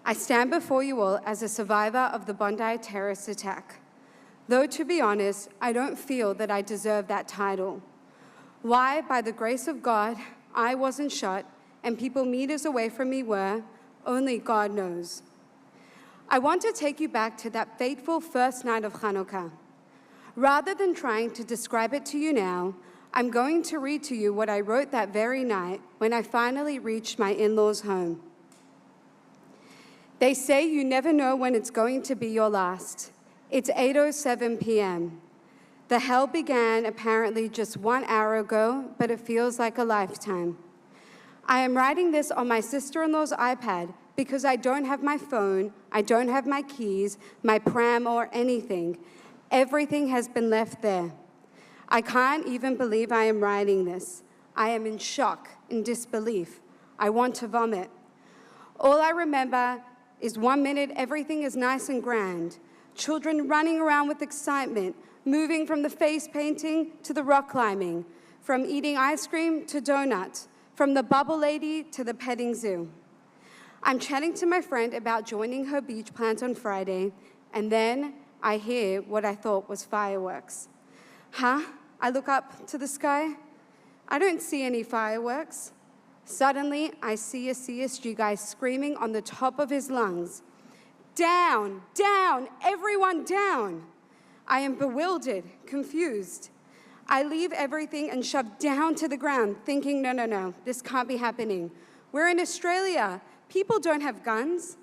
I stand before you all as a survivor of the Bondi terrorist attack. Though, to be honest, I don't feel that I deserve that title. Why, by the grace of God, I wasn't shot and people meters away from me were, only God knows. I want to take you back to that fateful first night of Hanukkah. Rather than trying to describe it to you now, I'm going to read to you what I wrote that very night when I finally reached my in-laws' home. They say you never know when it's going to be your last. It's 8:07 p.m. The hell began apparently just 1 hour ago, but it feels like a lifetime. I am writing this on my sister-in-law's iPad because I don't have my phone, I don't have my keys, my pram, or anything. Everything has been left there. I can't even believe I am writing this. I am in shock, in disbelief. I want to vomit. All I remember is 1 minute everything is nice and grand. Children running around with excitement, moving from the face painting to the rock climbing, from eating ice cream to donuts, from the bubble lady to the petting zoo. I'm chatting to my friend about joining her beach plans on Friday, and then I hear what I thought was fireworks. Huh? I look up to the sky. I don't see any fireworks. Suddenly, I see a CSG guy screaming on the top of his lungs, "Down, down, everyone down!" I am bewildered, confused. I leave everything and shove down to the ground, thinking, no, this can't be happening. We're in Australia. People don't have guns.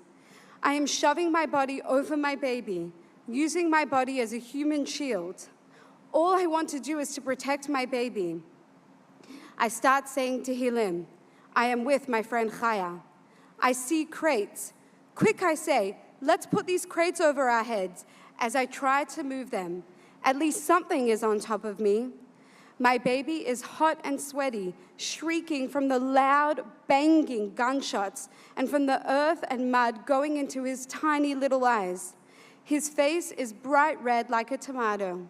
I am shoving my body over my baby, using my body as a human shield. All I want to do is to protect my baby. I start saying to Hilim, I am with my friend Chaya. I see crates. Quick, I say, let's put these crates over our heads as I try to move them. At least something is on top of me. My baby is hot and sweaty, shrieking from the loud, banging gunshots and from the earth and mud going into his tiny little eyes. His face is bright red like a tomato.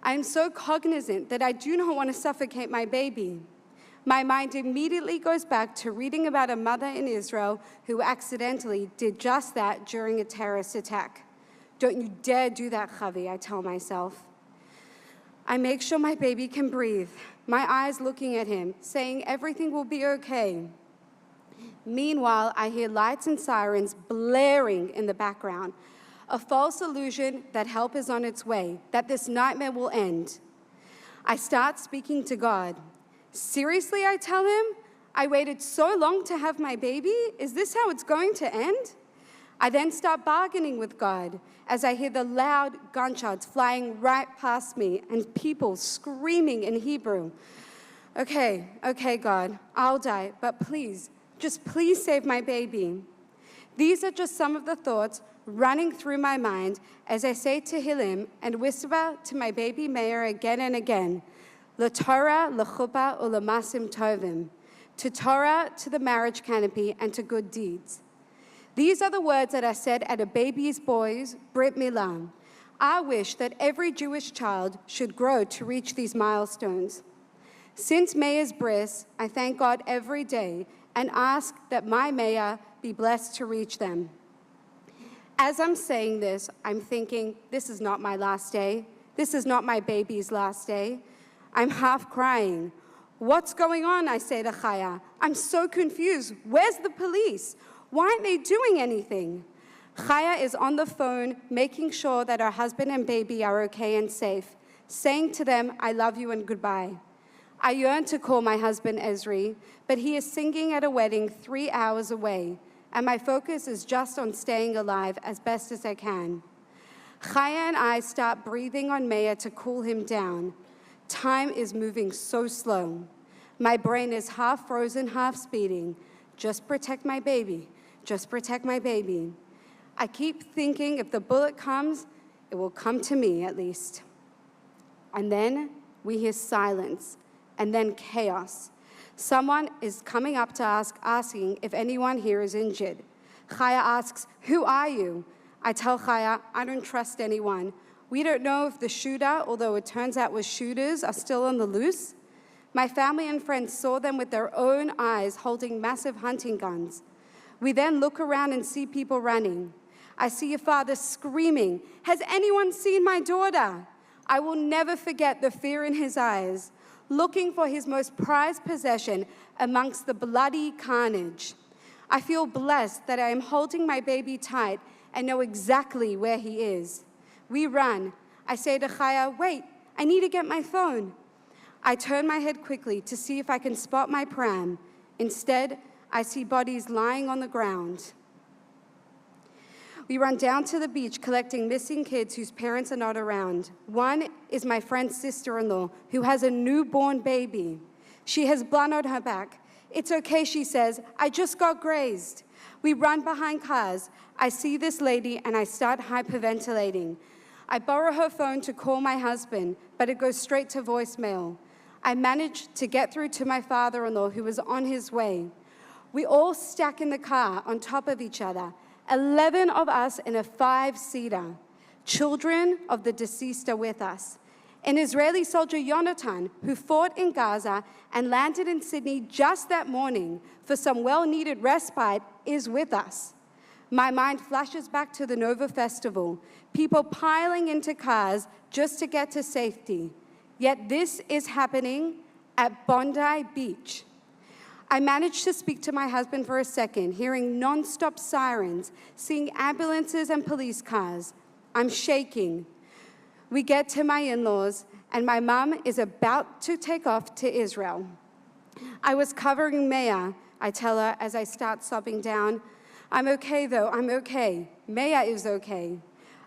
I am so cognizant that I do not want to suffocate my baby. My mind immediately goes back to reading about a mother in Israel who accidentally did just that during a terrorist attack. Don't you dare do that, Chavi, I tell myself. I make sure my baby can breathe, my eyes looking at him, saying everything will be okay. Meanwhile, I hear lights and sirens blaring in the background, a false illusion that help is on its way, that this nightmare will end. I start speaking to God. Seriously, I tell him, I waited so long to have my baby? Is this how it's going to end? I then start bargaining with God as I hear the loud gunshots flying right past me and people screaming in Hebrew. Okay, God, I'll die, but please, just please save my baby. These are just some of the thoughts running through my mind as I say to Hilim and whisper to my baby Meir again and again, L'Torah, l'chuppah, u'l'masim tovim, to Torah, to the marriage canopy, and to good deeds. These are the words that are said at a baby's boy's Brit Milah. I wish that every Jewish child should grow to reach these milestones. Since Meir's bris, I thank God every day and ask that my Meir be blessed to reach them. As I'm saying this, I'm thinking, this is not my last day. This is not my baby's last day. I'm half crying. What's going on, I say to Chaya. I'm so confused. Where's the police? Why aren't they doing anything? Chaya is on the phone, making sure that her husband and baby are okay and safe, saying to them, I love you and goodbye. I yearn to call my husband Ezri, but he is singing at a wedding 3 hours away, and my focus is just on staying alive as best as I can. Chaya and I start breathing on Meir to cool him down. Time is moving so slow. My brain is half frozen, half speeding. Just protect my baby. Just protect my baby. I keep thinking if the bullet comes, it will come to me at least. And then we hear silence, and then chaos. Someone is coming up to us asking if anyone here is injured. Chaya asks, who are you? I tell Chaya, I don't trust anyone. We don't know if the shooter, although it turns out was shooters, are still on the loose. My family and friends saw them with their own eyes holding massive hunting guns. We then look around and see people running. I see a father screaming, "Has anyone seen my daughter?" I will never forget the fear in his eyes, looking for his most prized possession amongst the bloody carnage. I feel blessed that I am holding my baby tight and know exactly where he is. We run. I say to Chaya, "Wait, I need to get my phone." I turn my head quickly to see if I can spot my pram. Instead, I see bodies lying on the ground. We run down to the beach collecting missing kids whose parents are not around. One is my friend's sister-in-law who has a newborn baby. She has blood on her back. "It's okay," she says, "I just got grazed." We run behind cars. I see this lady and I start hyperventilating. I borrow her phone to call my husband, but it goes straight to voicemail. I manage to get through to my father-in-law who was on his way. We all stack in the car on top of each other, 11 of us in a 5-seater. Children of the deceased are with us. An Israeli soldier, Yonatan, who fought in Gaza and landed in Sydney just that morning for some well-needed respite, is with us. My mind flashes back to the Nova Festival, people piling into cars just to get to safety. Yet this is happening at Bondi Beach. I managed to speak to my husband for a second, hearing non-stop sirens, seeing ambulances and police cars. I'm shaking. We get to my in-laws, and my mom is about to take off to Israel. I was covering Maya, I tell her as I start sobbing down. "I'm okay, though, I'm okay. Maya is okay."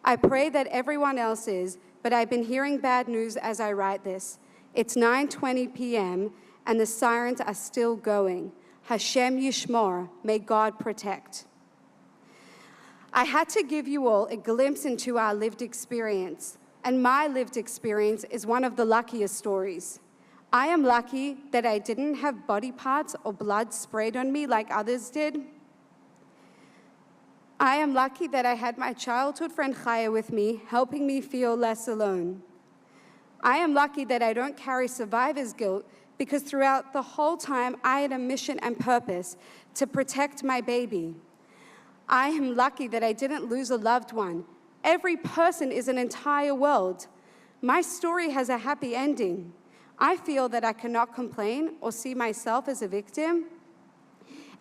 I pray that everyone else is, but I've been hearing bad news as I write this. It's 9:20 p.m., and the sirens are still going. Hashem Yishmor, may God protect. I had to give you all a glimpse into our lived experience, and my lived experience is one of the luckiest stories. I am lucky that I didn't have body parts or blood sprayed on me like others did. I am lucky that I had my childhood friend Chaya with me, helping me feel less alone. I am lucky that I don't carry survivor's guilt because throughout the whole time, I had a mission and purpose to protect my baby. I am lucky that I didn't lose a loved one. Every person is an entire world. My story has a happy ending. I feel that I cannot complain or see myself as a victim.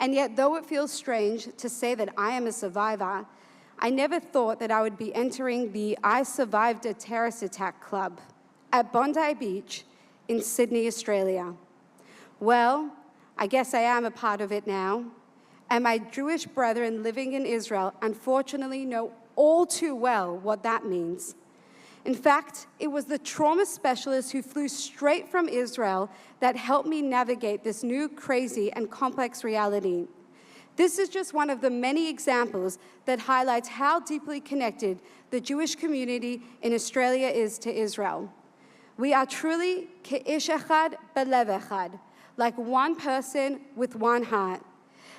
And yet, though it feels strange to say that I am a survivor, I never thought that I would be entering the I Survived a Terrorist Attack Club at Bondi Beach in Sydney, Australia. Well, I guess I am a part of it now, and my Jewish brethren living in Israel unfortunately know all too well what that means. In fact, it was the trauma specialist who flew straight from Israel that helped me navigate this new, crazy, and complex reality. This is just one of the many examples that highlights how deeply connected the Jewish community in Australia is to Israel. We are truly ke'ish echad belev echad, like one person with one heart.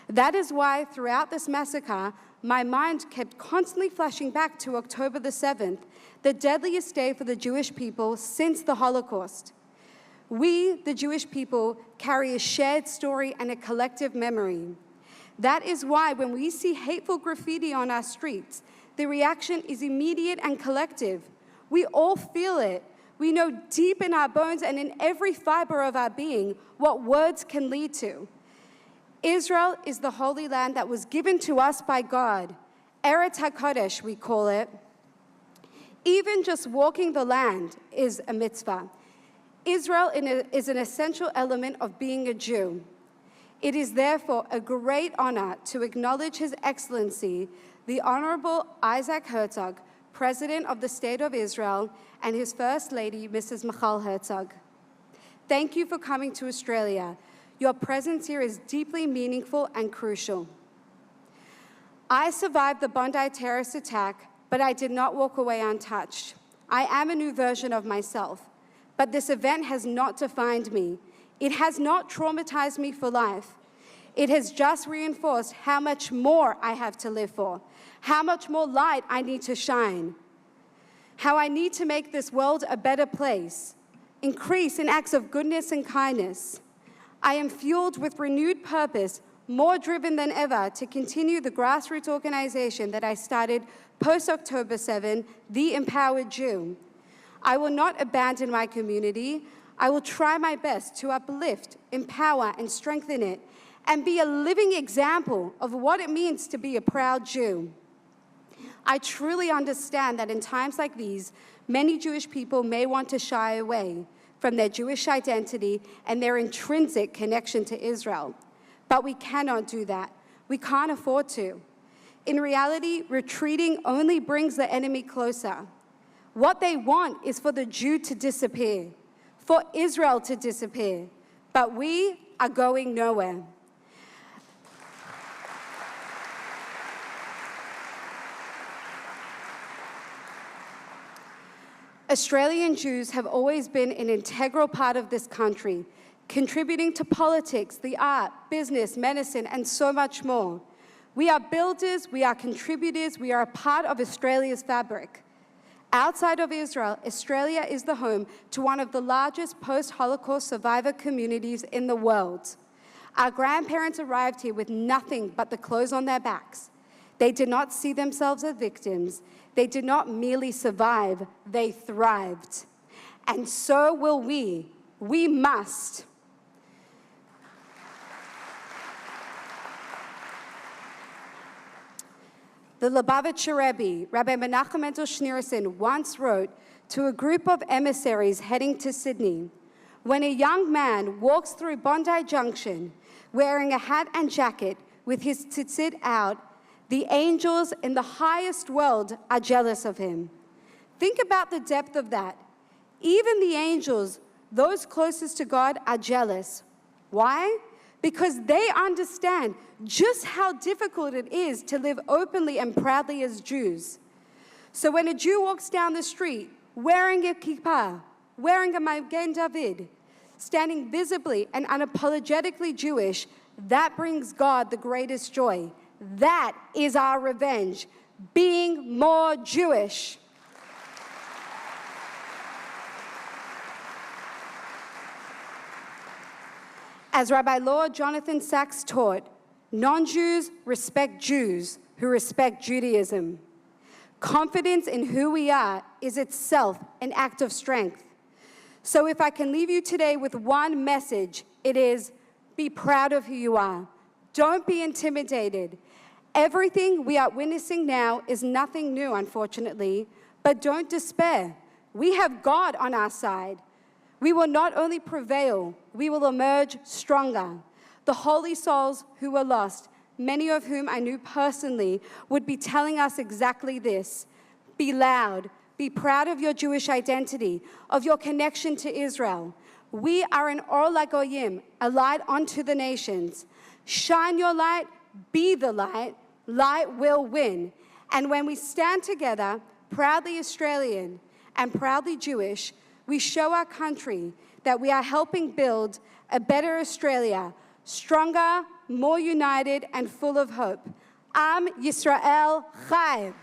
That is why throughout this massacre, my mind kept constantly flashing back to October the 7th, the deadliest day for the Jewish people since the Holocaust. We, the Jewish people, carry a shared story and a collective memory. That is why when we see hateful graffiti on our streets, the reaction is immediate and collective. We all feel it. We know deep in our bones and in every fiber of our being what words can lead to. Israel is the holy land that was given to us by God. Eretz HaKodesh, we call it. Even just walking the land is a mitzvah. Israel is an essential element of being a Jew. It is therefore a great honor to acknowledge His Excellency, the Honorable Isaac Herzog, President of the State of Israel, and his First Lady, Mrs. Michal Herzog. Thank you for coming to Australia. Your presence here is deeply meaningful and crucial. I survived the Bondi terrorist attack, but I did not walk away untouched. I am a new version of myself, but this event has not defined me. It has not traumatized me for life. It has just reinforced how much more I have to live for, how much more light I need to shine, how I need to make this world a better place, increase in acts of goodness and kindness. I am fueled with renewed purpose, more driven than ever to continue the grassroots organization that I started post-October 7, the Empowered Jew. I will not abandon my community. I will try my best to uplift, empower, and strengthen it, and be a living example of what it means to be a proud Jew. I truly understand that in times like these, many Jewish people may want to shy away from their Jewish identity and their intrinsic connection to Israel. But we cannot do that. We can't afford to. In reality, retreating only brings the enemy closer. What they want is for the Jew to disappear, for Israel to disappear, but we are going nowhere. Australian Jews have always been an integral part of this country, contributing to politics, the art, business, medicine, and so much more. We are builders, we are contributors, we are a part of Australia's fabric. Outside of Israel, Australia is the home to one of the largest post-Holocaust survivor communities in the world. Our grandparents arrived here with nothing but the clothes on their backs. They did not see themselves as victims. They did not merely survive, they thrived. And so will we. We must. The Lubavitcher Rebbe, Rabbi Menachem Mendel Schneerson, once wrote to a group of emissaries heading to Sydney, "When a young man walks through Bondi Junction wearing a hat and jacket with his tzitzit out, the angels in the highest world are jealous of him." Think about the depth of that. Even the angels, those closest to God, are jealous. Why? Because they understand just how difficult it is to live openly and proudly as Jews. So when a Jew walks down the street wearing a kippah, wearing a Magen David, standing visibly and unapologetically Jewish, that brings God the greatest joy. That is our revenge, being more Jewish. As Rabbi Lord Jonathan Sachs taught, non-Jews respect Jews who respect Judaism. Confidence in who we are is itself an act of strength. So if I can leave you today with one message, it is, be proud of who you are. Don't be intimidated. Everything we are witnessing now is nothing new, unfortunately, but don't despair. We have God on our side. We will not only prevail, we will emerge stronger. The holy souls who were lost, many of whom I knew personally, would be telling us exactly this. Be loud, be proud of your Jewish identity, of your connection to Israel. We are an Or LaGoyim, a light unto the nations. Shine your light, be the light, light will win. And when we stand together, proudly Australian and proudly Jewish, we show our country that we are helping build a better Australia, stronger, more united, and full of hope. Am Yisrael Chai.